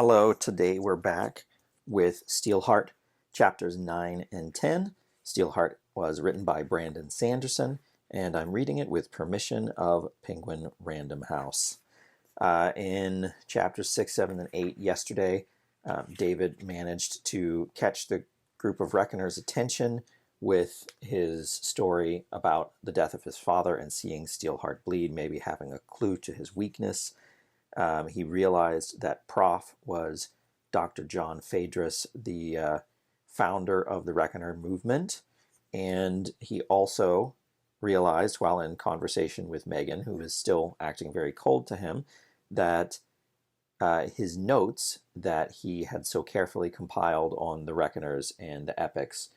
Hello, today we're back with Steelheart, chapters 9 and 10. Steelheart was written by Brandon Sanderson, and I'm reading it with permission of Penguin Random House. In chapters 6, 7, and 8 yesterday, David managed to catch the group of Reckoners' attention with his story about the death of his father and seeing Steelheart bleed, maybe having a clue to his weakness. He realized that Prof was Dr. John Phaedrus, the founder of the Reckoner movement, and he also realized, while in conversation with Megan, who was still acting very cold to him, that his notes that he had so carefully compiled on the Reckoners and the epics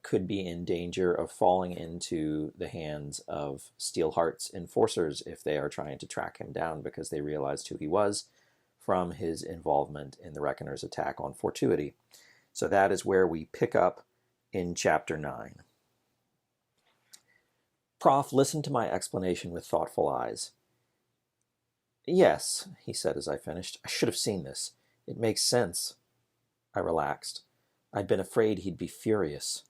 could be in danger of falling into the hands of Steelheart's enforcers if they are trying to track him down, because they realized who he was from his involvement in the Reckoner's attack on Fortuity. So that is where we pick up in Chapter 9. Prof listened to my explanation with thoughtful eyes. "Yes," he said as I finished. "I should have seen this. It makes sense." I relaxed. I'd been afraid he'd be furious.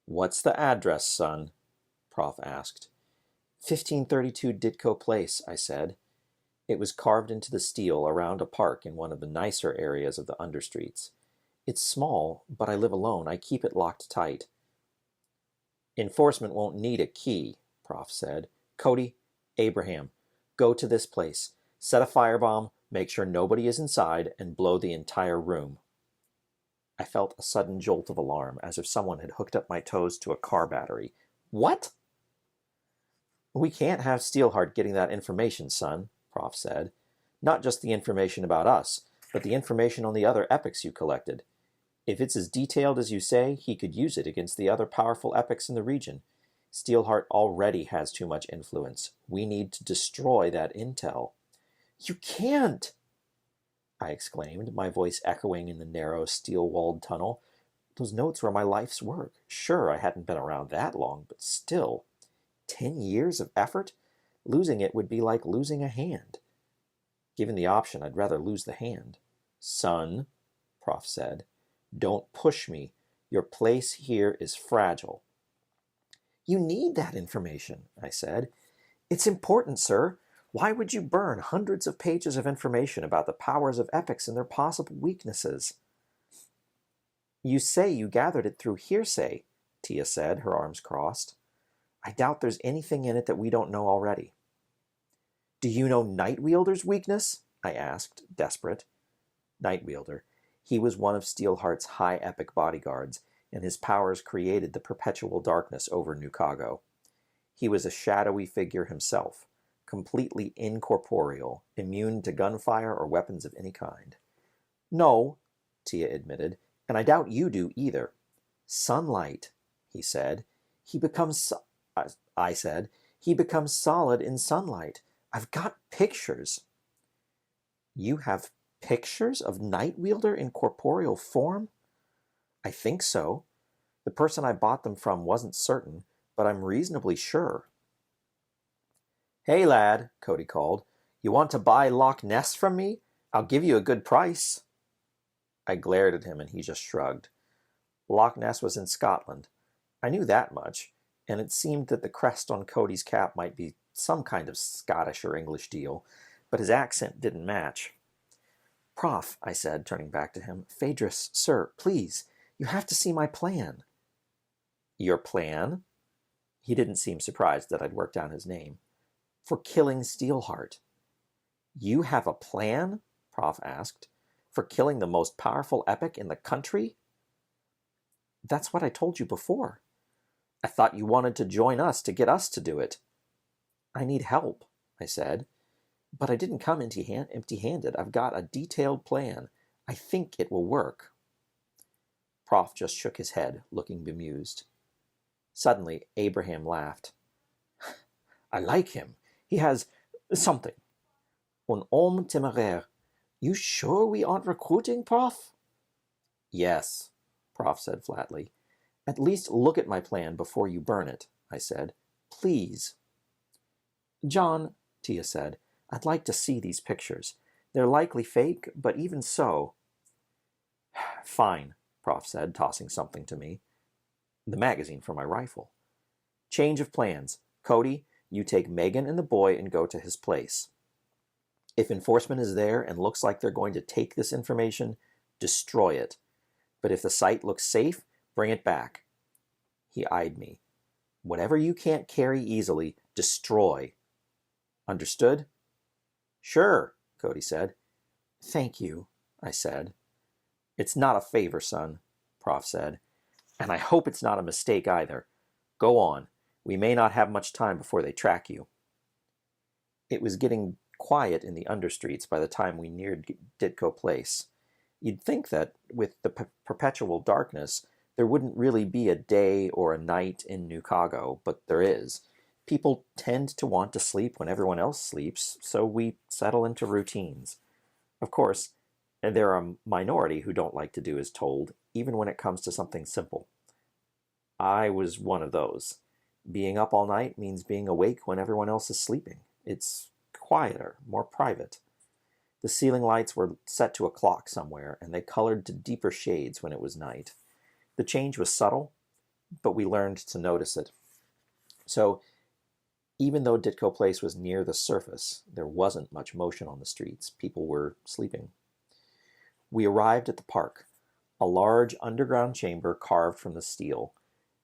"What's the address, son?" Prof asked. 1532 Ditko Place, I said. It was carved into the steel around a park in one of the nicer areas of the understreets. It's small, but I live alone. I keep it locked tight. "Enforcement won't need a key," Prof said. "Cody, Abraham, go to this place. Set a firebomb, make sure nobody is inside, and blow the entire room." I felt a sudden jolt of alarm, as if someone had hooked up my toes to a car battery. "What?" "We can't have Steelheart getting that information, son," Prof said. "Not just the information about us, but the information on the other epics you collected. If it's as detailed as you say, he could use it against the other powerful epics in the region. Steelheart already has too much influence. We need to destroy that intel." "You can't!" I exclaimed, my voice echoing in the narrow, steel-walled tunnel. Those notes were my life's work. Sure, I hadn't been around that long, but still. 10 years of effort? Losing it would be like losing a hand. Given the option, I'd rather lose the hand. "Son," Prof said, "don't push me. Your place here is fragile." "You need that information," I said. "It's important, sir. Why would you burn hundreds of pages of information about the powers of epics and their possible weaknesses?" "You say you gathered it through hearsay," Tia said, her arms crossed. "I doubt there's anything in it that we don't know already." "Do you know Nightwielder's weakness?" I asked, desperate. Nightwielder. He was one of Steelheart's high epic bodyguards, and his powers created the perpetual darkness over Nukago. He was a shadowy figure himself, completely incorporeal, immune to gunfire or weapons of any kind. "No," Tia admitted, "and I doubt you do either." "Sunlight," he said. I said, "He becomes solid in sunlight. I've got pictures." "You have pictures of Nightwielder in corporeal form?" "I think so. The person I bought them from wasn't certain, but I'm reasonably sure." "Hey, lad," Cody called. "You want to buy Loch Ness from me? I'll give you a good price." I glared at him and he just shrugged. Loch Ness was in Scotland. I knew that much, and it seemed that the crest on Cody's cap might be some kind of Scottish or English deal, but his accent didn't match. "Prof," I said, turning back to him, "Phaedrus, sir, please, you have to see my plan." "Your plan?" He didn't seem surprised that I'd worked down his name. "For killing Steelheart." "You have a plan?" Prof asked. "For killing the most powerful epic in the country?" "That's what I told you before." "I thought you wanted to join us to get us to do it." "I need help," I said. "But I didn't come empty-handed. I've got a detailed plan. I think it will work." Prof just shook his head, looking bemused. Suddenly, Abraham laughed. "I like him. He has something. Un homme téméraire. You sure we aren't recruiting, Prof?" "Yes," Prof said flatly. "At least look at my plan before you burn it," I said. "Please." "John," Tia said, "I'd like to see these pictures. They're likely fake, but even so... Fine, Prof said, tossing something to me. The magazine for my rifle. Change of plans. Cody, you take Megan and the boy and go to his place. If enforcement is there and looks like they're going to take this information, destroy it. But if the site looks safe, bring it back. He eyed me. Whatever you can't carry easily, destroy. Understood? Sure, Cody said. Thank you, I said. It's not a favor, son, Prof said. And I hope it's not a mistake either. Go on. We may not have much time before they track you. It was getting quiet in the understreets by the time we neared Ditko Place. You'd think that, with the perpetual darkness, there wouldn't really be a day or a night in New Chicago, but there is. People tend to want to sleep when everyone else sleeps, so we settle into routines. Of course, there are a minority who don't like to do as told, even when it comes to something simple. I was one of those. Being up all night means being awake when everyone else is sleeping. It's quieter, more private. The ceiling lights were set to a clock somewhere, and they colored to deeper shades when it was night. The change was subtle, but we learned to notice it. So, even though Ditko Place was near the surface, there wasn't much motion on the streets. People were sleeping. We arrived at the park, a large underground chamber carved from the steel.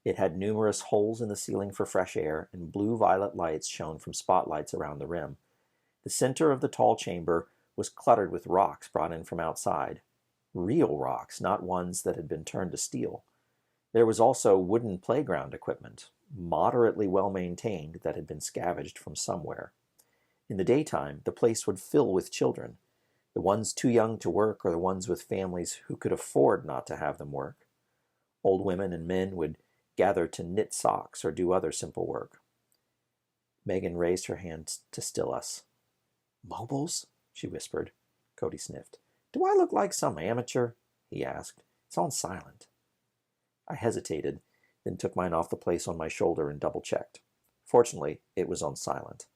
It had numerous holes in the ceiling for fresh air, and blue-violet lights shone from spotlights around the rim. The center of the tall chamber was cluttered with rocks brought in from outside. Real rocks, not ones that had been turned to steel. There was also wooden playground equipment, moderately well-maintained, that had been scavenged from somewhere. In the daytime, the place would fill with children, the ones too young to work or the ones with families who could afford not to have them work. Old women and men would gather to knit socks or do other simple work. Megan raised her hand to still us. Mobiles? She whispered. Cody sniffed. Do I look like some amateur? He asked. It's on silent. I hesitated, then took mine off the place on my shoulder and double-checked. Fortunately, it was on silent.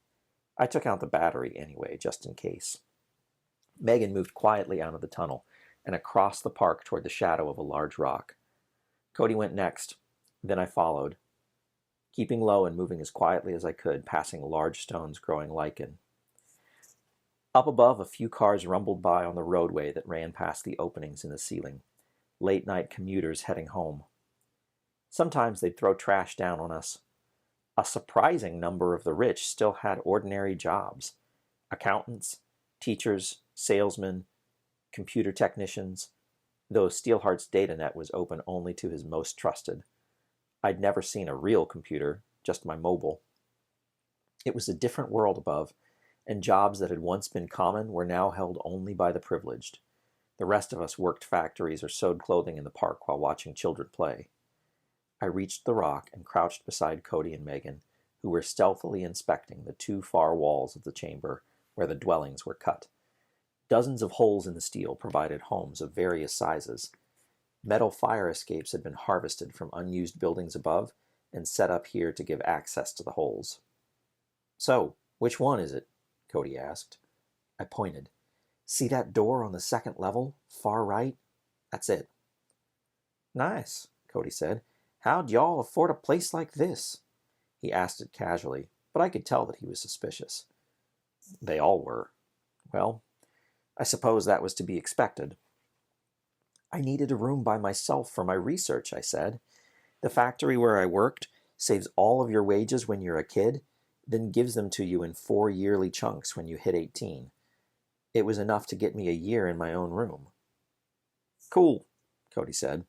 I took out the battery anyway, just in case. Megan moved quietly out of the tunnel and across the park toward the shadow of a large rock. Cody went next. Then I followed, keeping low and moving as quietly as I could, passing large stones growing lichen. Up above, a few cars rumbled by on the roadway that ran past the openings in the ceiling. Late-night commuters heading home. Sometimes they'd throw trash down on us. A surprising number of the rich still had ordinary jobs. Accountants, teachers, salesmen, computer technicians, though Steelheart's datanet was open only to his most trusted. I'd never seen a real computer, just my mobile. It was a different world above, and jobs that had once been common were now held only by the privileged. The rest of us worked factories or sewed clothing in the park while watching children play. I reached the rock and crouched beside Cody and Megan, who were stealthily inspecting the two far walls of the chamber where the dwellings were cut. Dozens of holes in the steel provided homes of various sizes. Metal fire escapes had been harvested from unused buildings above and set up here to give access to the holes. So, which one is it? Cody asked. I pointed. See that door on the second level, far right? That's it. Nice, Cody said. How'd y'all afford a place like this? He asked it casually, but I could tell that he was suspicious. They all were. Well, I suppose that was to be expected. I needed a room by myself for my research, I said. The factory where I worked saves all of your wages when you're a kid, then gives them to you in 4 yearly chunks when you hit 18. It was enough to get me a year in my own room. Cool, Cody said.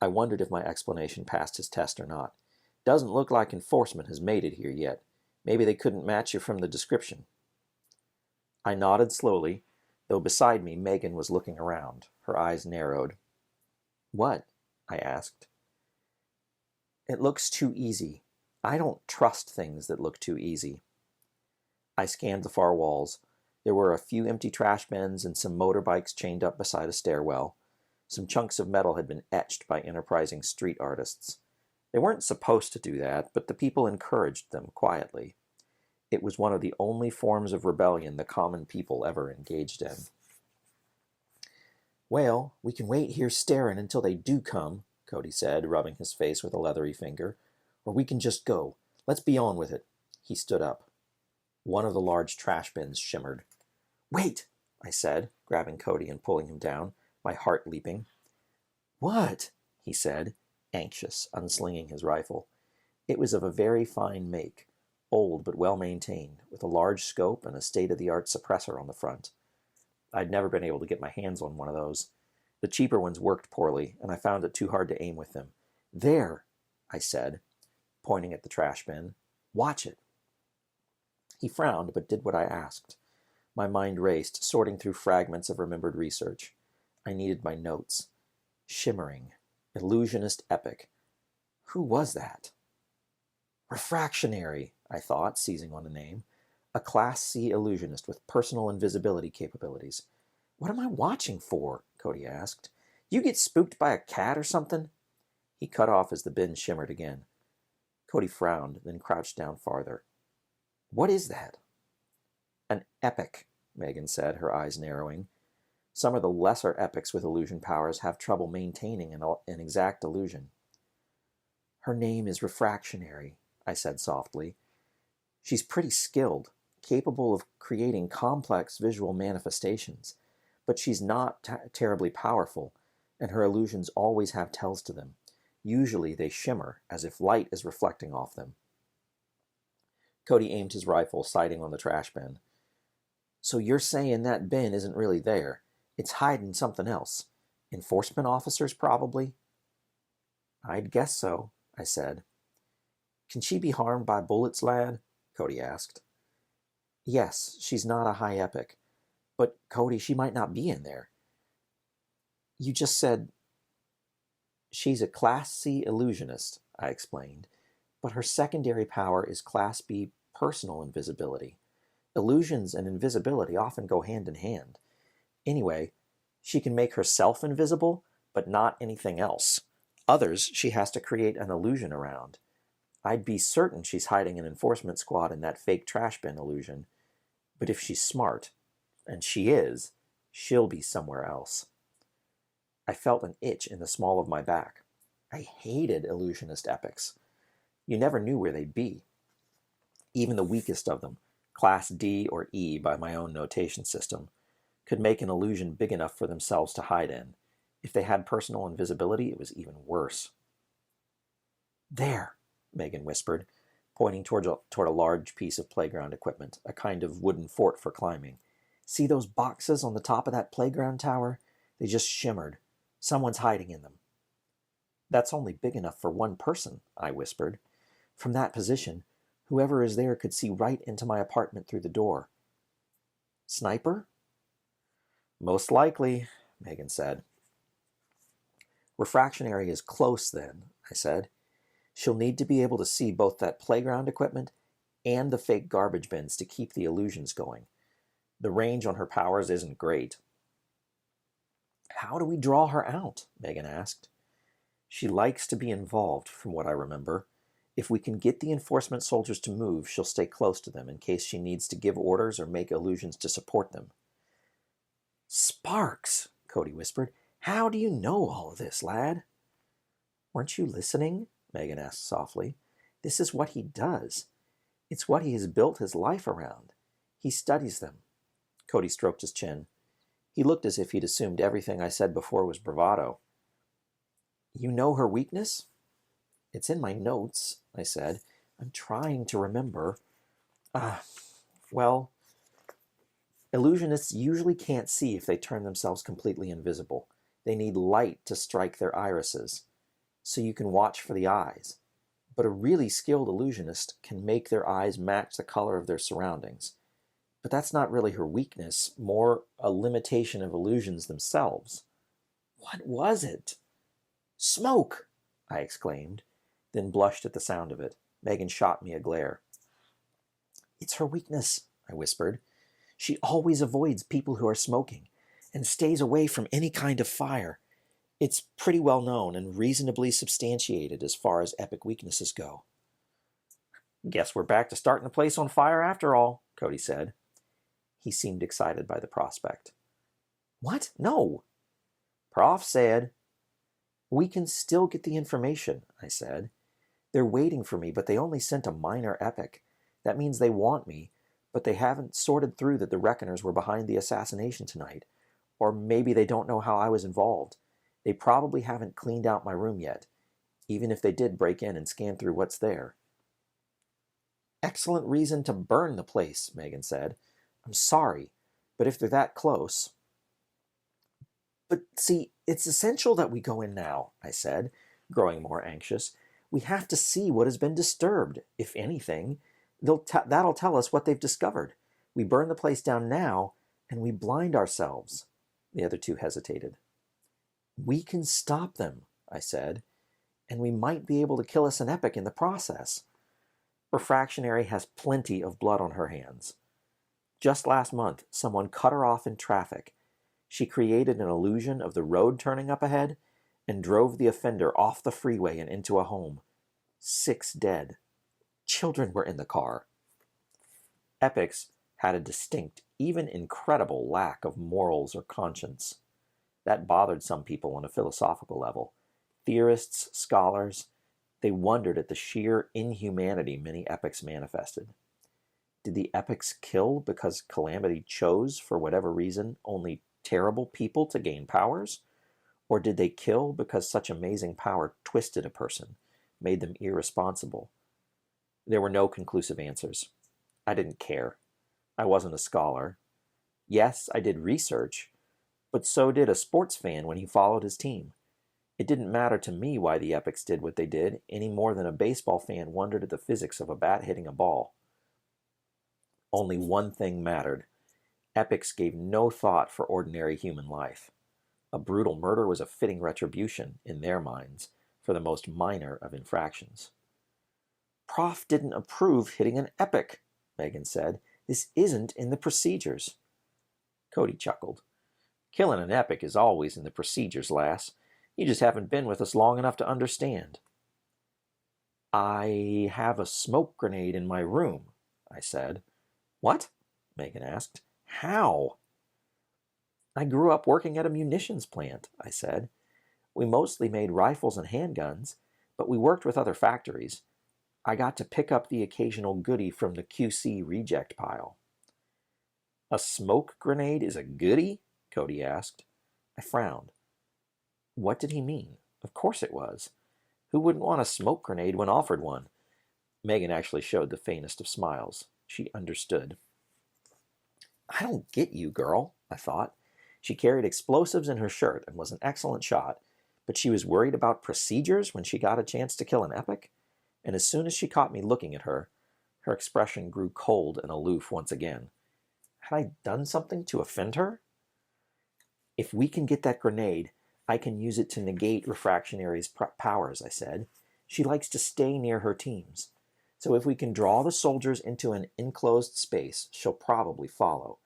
I wondered if my explanation passed his test or not. Doesn't look like enforcement has made it here yet. Maybe they couldn't match you from the description. I nodded slowly, though beside me Megan was looking around. Her eyes narrowed. What? I asked. It looks too easy. I don't trust things that look too easy. I scanned the far walls. There were a few empty trash bins and some motorbikes chained up beside a stairwell. Some chunks of metal had been etched by enterprising street artists. They weren't supposed to do that, but the people encouraged them quietly. It was one of the only forms of rebellion the common people ever engaged in. "Well, we can wait here staring until they do come," Cody said, rubbing his face with a leathery finger. "Or we can just go. Let's be on with it." He stood up. One of the large trash bins shimmered. "Wait," I said, grabbing Cody and pulling him down, my heart leaping. "What?" he said, anxious, unslinging his rifle. It was of a very fine make, old but well-maintained, with a large scope and a state-of-the-art suppressor on the front. I'd never been able to get my hands on one of those. The cheaper ones worked poorly, and I found it too hard to aim with them. "There," I said, pointing at the trash bin. "Watch it." He frowned, but did what I asked. My mind raced, sorting through fragments of remembered research. I needed my notes. Shimmering. Illusionist epic. Who was that? Refractionary, I thought, seizing on the name. A Class C illusionist with personal invisibility capabilities. "What am I watching for?" Cody asked. "You get spooked by a cat or something?" He cut off as the bin shimmered again. Cody frowned, then crouched down farther. "What is that?" "An epic," Megan said, her eyes narrowing. Some of the lesser epics with illusion powers have trouble maintaining an exact illusion. "Her name is Refractionary," I said softly. "She's pretty skilled, capable of creating complex visual manifestations, but she's not terribly powerful, and her illusions always have tells to them. Usually they shimmer, as if light is reflecting off them." Cody aimed his rifle, sighting on the trash bin. "So you're saying that bin isn't really there? It's hiding something else. Enforcement officers, probably?" "I'd guess so," I said. "Can she be harmed by bullets, lad?" Cody asked. "Yes, she's not a high epic. But, Cody, she might not be in there." "You just said—" "She's a Class C illusionist," I explained, "but her secondary power is Class B personal invisibility. Illusions and invisibility often go hand in hand. Anyway, she can make herself invisible, but not anything else. Others she has to create an illusion around. I'd be certain she's hiding an enforcement squad in that fake trash bin illusion. But if she's smart, and she is, she'll be somewhere else." I felt an itch in the small of my back. I hated illusionist epics. You never knew where they'd be. Even the weakest of them, Class D or E by my own notation system, could make an illusion big enough for themselves to hide in. If they had personal invisibility, it was even worse. "There," Megan whispered, pointing toward a large piece of playground equipment, a kind of wooden fort for climbing. "See those boxes on the top of that playground tower? They just shimmered. Someone's hiding in them." "That's only big enough for one person," I whispered. "From that position, whoever is there could see right into my apartment through the door." "Sniper?" "Most likely," Megan said. "Refractionary is close, then," I said. "She'll need to be able to see both that playground equipment and the fake garbage bins to keep the illusions going. The range on her powers isn't great." "How do we draw her out?" Megan asked. "She likes to be involved, from what I remember. If we can get the enforcement soldiers to move, she'll stay close to them in case she needs to give orders or make illusions to support them." "Sparks!" Cody whispered. "How do you know all of this, lad?" "Weren't you listening?" Megan asked softly. "This is what he does. It's what he has built his life around. He studies them." Cody stroked his chin. He looked as if he'd assumed everything I said before was bravado. "You know her weakness?" "It's in my notes," I said. "I'm trying to remember. Well, illusionists usually can't see if they turn themselves completely invisible. They need light to strike their irises, so you can watch for the eyes. But a really skilled illusionist can make their eyes match the color of their surroundings. But that's not really her weakness, more a limitation of illusions themselves." "What was it?" "Smoke!" I exclaimed, then blushed at the sound of it. Megan shot me a glare. "It's her weakness," I whispered. "She always avoids people who are smoking, and stays away from any kind of fire. It's pretty well known and reasonably substantiated as far as epic weaknesses go." Guess we're back to starting the place on fire after all, Cody said. He seemed excited by the prospect. What? No. Prof said. We can still get the information, I said. They're waiting for me, but they only sent a minor epic. That means they want me, but they haven't sorted through that the Reckoners were behind the assassination tonight. Or maybe they don't know how I was involved. They probably haven't cleaned out my room yet, even if they did break in and scan through what's there. Excellent reason to burn the place, Megan said. I'm sorry, but if they're that close... But see, it's essential that we go in now, I said, growing more anxious. We have to see what has been disturbed, if anything. That'll tell us what they've discovered. We burn the place down now, and we blind ourselves. The other two hesitated. We can stop them, I said, and we might be able to kill us an epic in the process. Refractionary has plenty of blood on her hands. Just last month, someone cut her off in traffic. She created an illusion of the road turning up ahead and drove the offender off the freeway and into a home. 6 dead. Children were in the car. Epics had a distinct, even incredible lack of morals or conscience. That bothered some people on a philosophical level. Theorists, scholars, they wondered at the sheer inhumanity many epics manifested. Did the epics kill because Calamity chose, for whatever reason, only terrible people to gain powers? Or did they kill because such amazing power twisted a person, made them irresponsible? There were no conclusive answers. I didn't care. I wasn't a scholar. Yes, I did research, but so did a sports fan when he followed his team. It didn't matter to me why the epics did what they did, any more than a baseball fan wondered at the physics of a bat hitting a ball. Only one thing mattered. Epics gave no thought for ordinary human life. A brutal murder was a fitting retribution, in their minds, for the most minor of infractions. Prof didn't approve hitting an epic, Megan said. This isn't in the procedures. Cody chuckled. Killing an epic is always in the procedures, lass. You just haven't been with us long enough to understand. I have a smoke grenade in my room, I said. What? Megan asked. How? I grew up working at a munitions plant, I said. We mostly made rifles and handguns, but we worked with other factories. I got to pick up the occasional goodie from the QC reject pile. A smoke grenade is a goodie? Cody asked. I frowned. What did he mean? Of course it was. Who wouldn't want a smoke grenade when offered one? Megan actually showed the faintest of smiles. She understood. I don't get you, girl, I thought. She carried explosives in her shirt and was an excellent shot, but she was worried about procedures when she got a chance to kill an epic? And as soon as she caught me looking at her, her expression grew cold and aloof once again. Had I done something to offend her? If we can get that grenade, I can use it to negate Refractionary's powers, I said. She likes to stay near her teams. So if we can draw the soldiers into an enclosed space, she'll probably follow.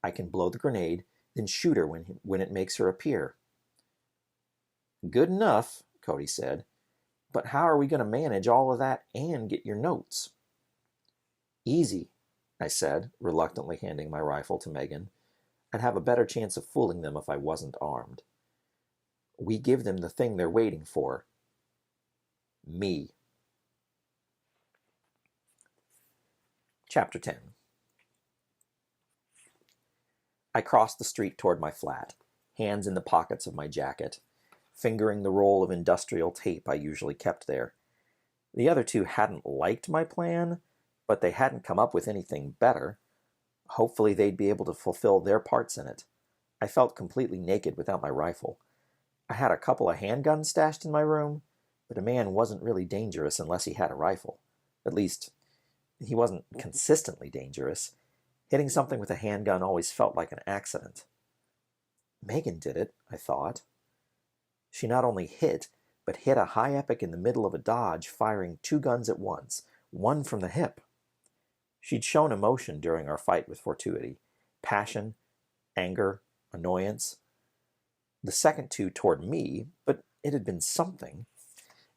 I can blow the grenade, then shoot her when it makes her appear. Good enough, Cody said. But how are we going to manage all of that and get your notes? Easy, I said, reluctantly handing my rifle to Megan. I'd have a better chance of fooling them if I wasn't armed. We give them the thing they're waiting for. Me. Chapter 10. I crossed the street toward my flat, hands in the pockets of my jacket, fingering the roll of industrial tape I usually kept there. The other two hadn't liked my plan, but they hadn't come up with anything better. Hopefully they'd be able to fulfill their parts in it. I felt completely naked without my rifle. I had a couple of handguns stashed in my room, but a man wasn't really dangerous unless he had a rifle. At least, he wasn't consistently dangerous. Hitting something with a handgun always felt like an accident. Megan did it, I thought. She not only hit, but hit a high epic in the middle of a dodge, firing 2 guns at once, one from the hip. She'd shown emotion during our fight with Fortuity. Passion, anger, annoyance. The second 2 toward me, but it had been something.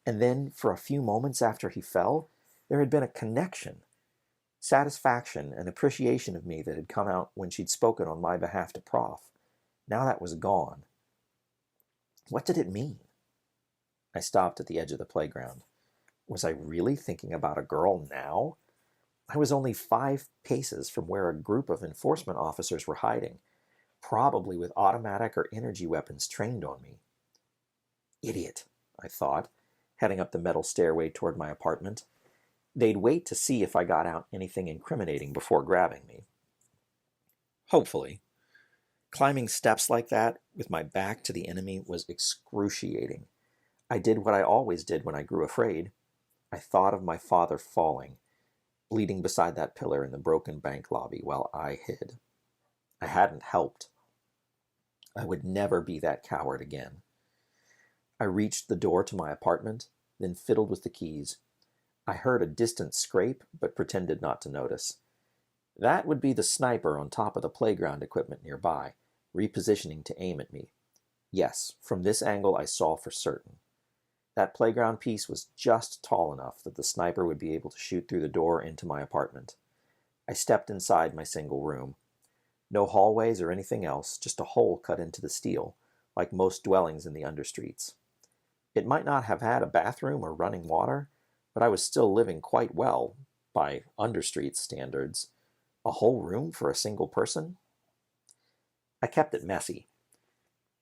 And then, for a few moments after he fell, There had been a connection, satisfaction and appreciation of me that had come out when she'd spoken on my behalf to Prof. Now that was gone. What did it mean? I stopped at the edge of the playground. Was I really thinking about a girl now? I was only 5 paces from where a group of enforcement officers were hiding, probably with automatic or energy weapons trained on me. Idiot, I thought, heading up the metal stairway toward my apartment. They'd wait to see if I got out anything incriminating before grabbing me. Hopefully. Climbing steps like that with my back to the enemy was excruciating. I did what I always did when I grew afraid. I thought of my father falling, bleeding beside that pillar in the broken bank lobby while I hid. I hadn't helped. I would never be that coward again. I reached the door to my apartment, then fiddled with the keys. I heard a distant scrape, but pretended not to notice. That would be the sniper on top of the playground equipment nearby, repositioning to aim at me. Yes, from this angle I saw for certain. That playground piece was just tall enough that the sniper would be able to shoot through the door into my apartment. I stepped inside my single room. No hallways or anything else, just a hole cut into the steel, like most dwellings in the understreets. It might not have had a bathroom or running water, but I was still living quite well, by understreet standards. A whole room for a single person? I kept it messy.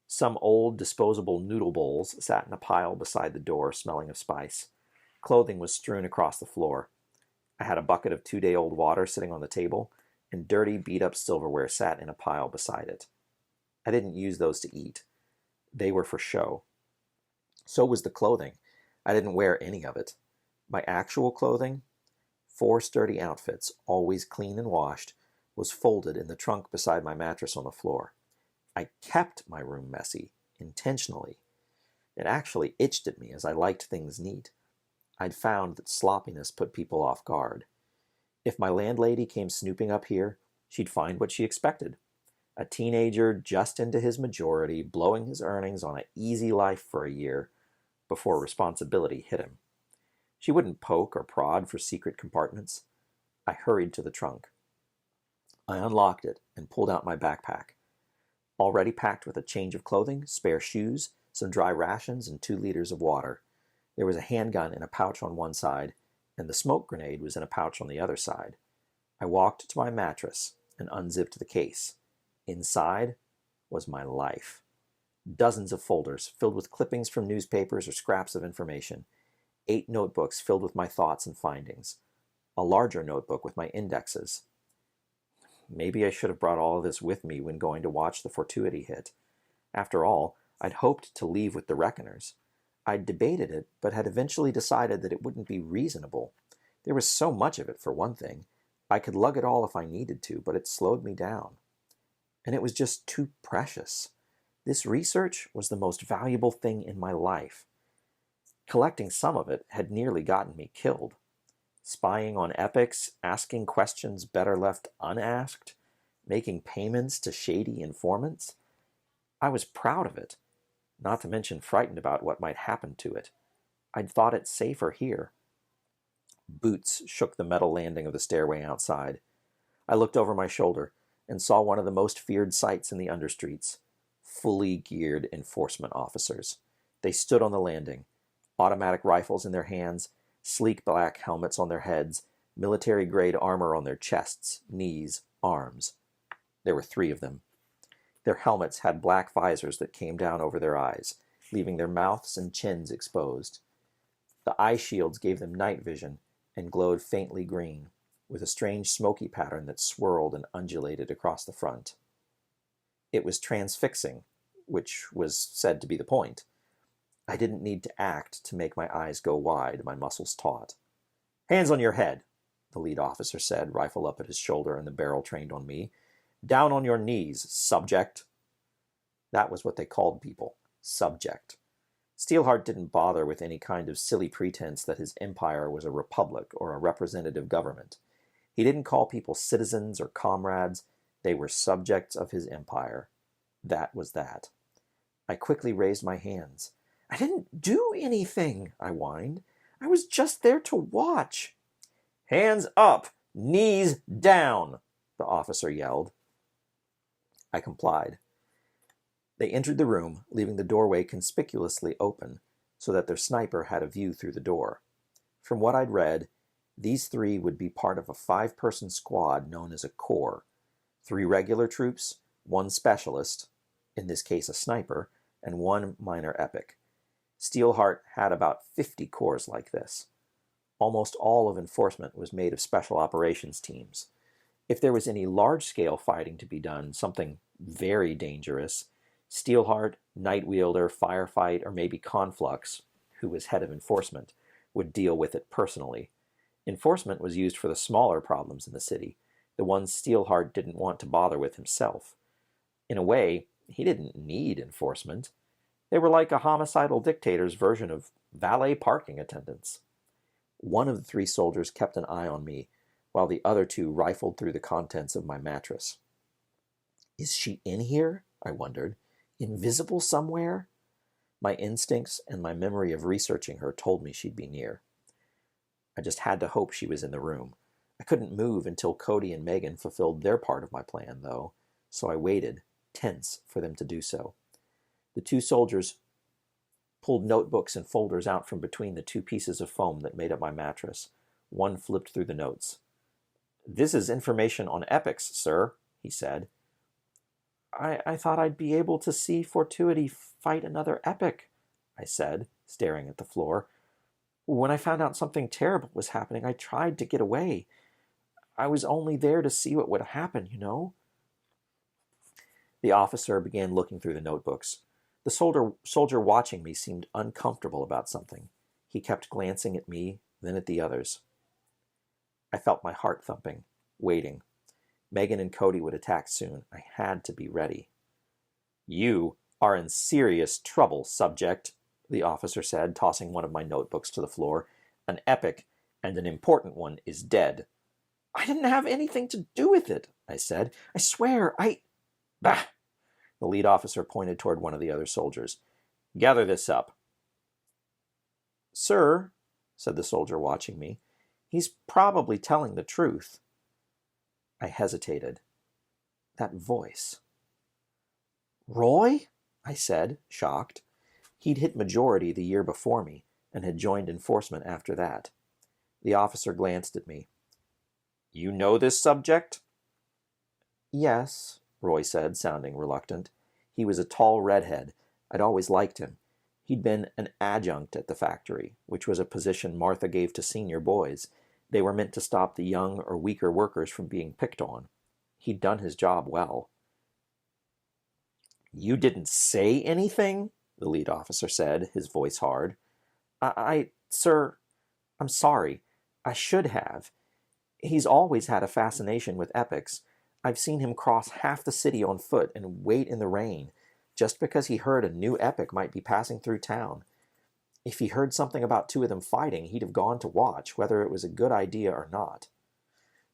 Some old disposable noodle bowls sat in a pile beside the door, smelling of spice. Clothing was strewn across the floor. I had a bucket of 2-day-old water sitting on the table, and dirty, beat-up silverware sat in a pile beside it. I didn't use those to eat. They were for show. So was the clothing. I didn't wear any of it. My actual clothing, 4 sturdy outfits, always clean and washed, was folded in the trunk beside my mattress on the floor. I kept my room messy, intentionally. It actually itched at me as I liked things neat. I'd found that sloppiness put people off guard. If my landlady came snooping up here, she'd find what she expected. A teenager just into his majority, blowing his earnings on an easy life for a year before responsibility hit him. She wouldn't poke or prod for secret compartments. I hurried to the trunk. I unlocked it and pulled out my backpack. Already packed with a change of clothing, spare shoes, some dry rations, and 2 liters of water. There was a handgun in a pouch on one side, and the smoke grenade was in a pouch on the other side. I walked to my mattress and unzipped the case. Inside was my life. Dozens of folders filled with clippings from newspapers or scraps of information. 8 notebooks filled with my thoughts and findings. A larger notebook with my indexes. Maybe I should have brought all of this with me when going to watch the Fortuity hit. After all, I'd hoped to leave with the Reckoners. I'd debated it, but had eventually decided that it wouldn't be reasonable. There was so much of it, for one thing. I could lug it all if I needed to, but it slowed me down. And it was just too precious. This research was the most valuable thing in my life. Collecting some of it had nearly gotten me killed. Spying on epics, asking questions better left unasked, making payments to shady informants. I was proud of it, not to mention frightened about what might happen to it. I'd thought it safer here. Boots shook the metal landing of the stairway outside. I looked over my shoulder and saw one of the most feared sights in the understreets. Fully geared enforcement officers. They stood on the landing, automatic rifles in their hands, sleek black helmets on their heads, military-grade armor on their chests, knees, arms. There were 3 of them. Their helmets had black visors that came down over their eyes, leaving their mouths and chins exposed. The eye shields gave them night vision and glowed faintly green, with a strange smoky pattern that swirled and undulated across the front. It was transfixing, which was said to be the point. I didn't need to act to make my eyes go wide, my muscles taut. "Hands on your head," the lead officer said, rifle up at his shoulder and the barrel trained on me. "Down on your knees, subject." That was what they called people, subject. Steelheart didn't bother with any kind of silly pretense that his empire was a republic or a representative government. He didn't call people citizens or comrades. They were subjects of his empire. That was that. I quickly raised my hands. "I didn't do anything," I whined. "I was just there to watch." "Hands up! Knees down!" the officer yelled. I complied. They entered the room, leaving the doorway conspicuously open so that their sniper had a view through the door. From what I'd read, these three would be part of a 5-person squad known as a corps. 3 regular troops, 1 specialist, in this case a sniper, and 1 minor epic. Steelheart had about 50 corps like this. Almost all of enforcement was made of special operations teams. If there was any large-scale fighting to be done, something very dangerous, Steelheart, Nightwielder, Firefight, or maybe Conflux, who was head of enforcement, would deal with it personally. Enforcement was used for the smaller problems in the city, the ones Steelheart didn't want to bother with himself. In a way, he didn't need enforcement. They were like a homicidal dictator's version of valet parking attendants. One of the 3 soldiers kept an eye on me, while the other 2 rifled through the contents of my mattress. Is she in here? I wondered. Invisible somewhere? My instincts and my memory of researching her told me she'd be near. I just had to hope she was in the room. I couldn't move until Cody and Megan fulfilled their part of my plan, though, so I waited, tense, for them to do so. The 2 soldiers pulled notebooks and folders out from between the 2 pieces of foam that made up my mattress. One flipped through the notes. "This is information on epics, sir," he said. I thought I'd be able to see Fortuity fight another epic," I said, staring at the floor. "When I found out something terrible was happening, I tried to get away. I was only there to see what would happen, you know." The officer began looking through the notebooks. The soldier watching me seemed uncomfortable about something. He kept glancing at me, then at the others. I felt my heart thumping, waiting. Megan and Cody would attack soon. I had to be ready. "You are in serious trouble, subject," the officer said, tossing one of my notebooks to the floor. "An epic, and an important one, is dead." "I didn't have anything to do with it," I said. "I swear, Bah!" The lead officer pointed toward one of the other soldiers. "Gather this up." "Sir," said the soldier watching me, "he's probably telling the truth." I hesitated. That voice. "Roy?" I said, shocked. He'd hit majority the year before me, and had joined enforcement after that. The officer glanced at me. "You know this subject?" "Yes," Roy said, sounding reluctant. He was a tall redhead. I'd always liked him. He'd been an adjunct at the factory, which was a position Martha gave to senior boys. They were meant to stop the young or weaker workers from being picked on. He'd done his job well. "You didn't say anything?" the lead officer said, his voice hard. Sir, I'm sorry. I should have. He's always had a fascination with epics. I've seen him cross half the city on foot and wait in the rain, just because he heard a new epic might be passing through town. If he heard something about 2 of them fighting, he'd have gone to watch, whether it was a good idea or not."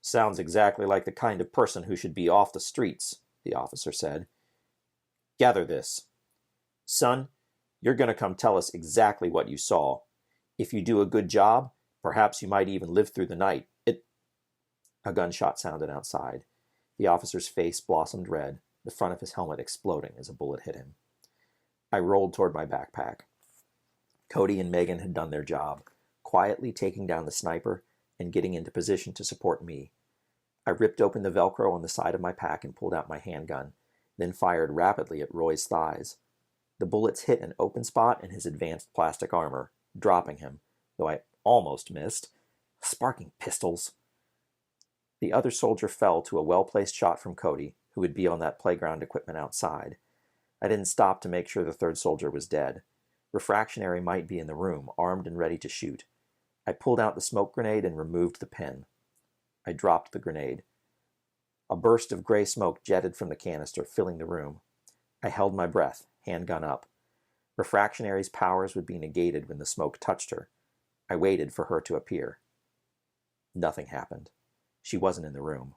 "Sounds exactly like the kind of person who should be off the streets," the officer said. "Gather this. Son, you're going to come tell us exactly what you saw. If you do a good job, perhaps you might even live through the night. A gunshot sounded outside. The officer's face blossomed red, the front of his helmet exploding as a bullet hit him. I rolled toward my backpack. Cody and Megan had done their job, quietly taking down the sniper and getting into position to support me. I ripped open the Velcro on the side of my pack and pulled out my handgun, then fired rapidly at Roy's thighs. The bullets hit an open spot in his advanced plastic armor, dropping him, though I almost missed. Sparking pistols! The other soldier fell to a well-placed shot from Cody, who would be on that playground equipment outside. I didn't stop to make sure the 3rd soldier was dead. Refractionary might be in the room, armed and ready to shoot. I pulled out the smoke grenade and removed the pin. I dropped the grenade. A burst of gray smoke jetted from the canister, filling the room. I held my breath, handgun up. Refractionary's powers would be negated when the smoke touched her. I waited for her to appear. Nothing happened. She wasn't in the room.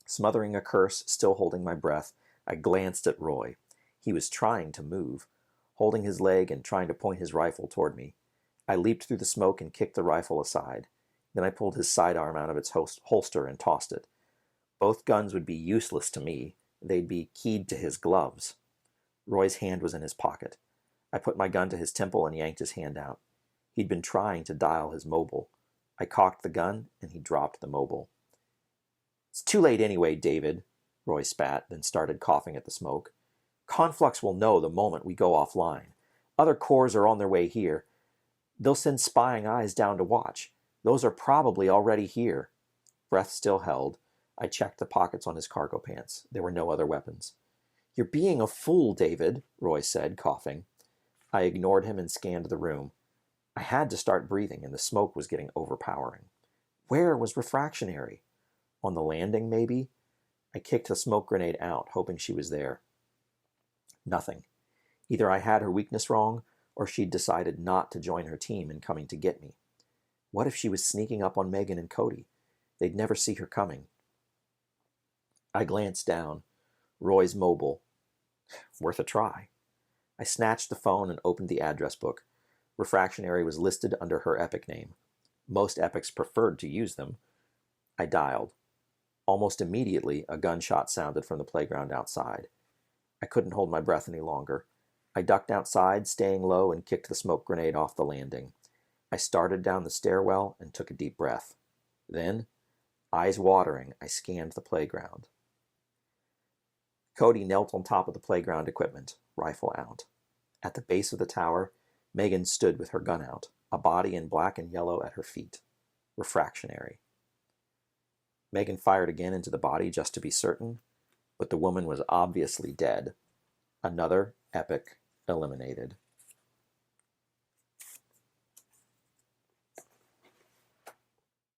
Smothering a curse, still holding my breath, I glanced at Roy. He was trying to move, holding his leg and trying to point his rifle toward me. I leaped through the smoke and kicked the rifle aside. Then I pulled his sidearm out of its holster and tossed it. Both guns would be useless to me. They'd be keyed to his gloves. Roy's hand was in his pocket. I put my gun to his temple and yanked his hand out. He'd been trying to dial his mobile. I cocked the gun, and he dropped the mobile. It's too late anyway, David, Roy spat, then started coughing at the smoke. Conflux will know the moment we go offline. Other corps are on their way here. They'll send spying eyes down to watch. Those are probably already here. Breath still held. I checked the pockets on his cargo pants. There were no other weapons. You're being a fool, David, Roy said, coughing. I ignored him and scanned the room. I had to start breathing, and the smoke was getting overpowering. Where was Refractionary? On the landing, maybe? I kicked the smoke grenade out, hoping she was there. Nothing. Either I had her weakness wrong, or she'd decided not to join her team in coming to get me. What if she was sneaking up on Megan and Cody? They'd never see her coming. I glanced down. Roy's mobile. Worth a try. I snatched the phone and opened the address book. Refractionary was listed under her epic name. Most epics preferred to use them. I dialed. Almost immediately, a gunshot sounded from the playground outside. I couldn't hold my breath any longer. I ducked outside, staying low, and kicked the smoke grenade off the landing. I started down the stairwell and took a deep breath. Then, eyes watering, I scanned the playground. Cody knelt on top of the playground equipment, rifle out. At the base of the tower, Megan stood with her gun out, a body in black and yellow at her feet. Refractionary. Megan fired again into the body just to be certain, but the woman was obviously dead. Another epic eliminated.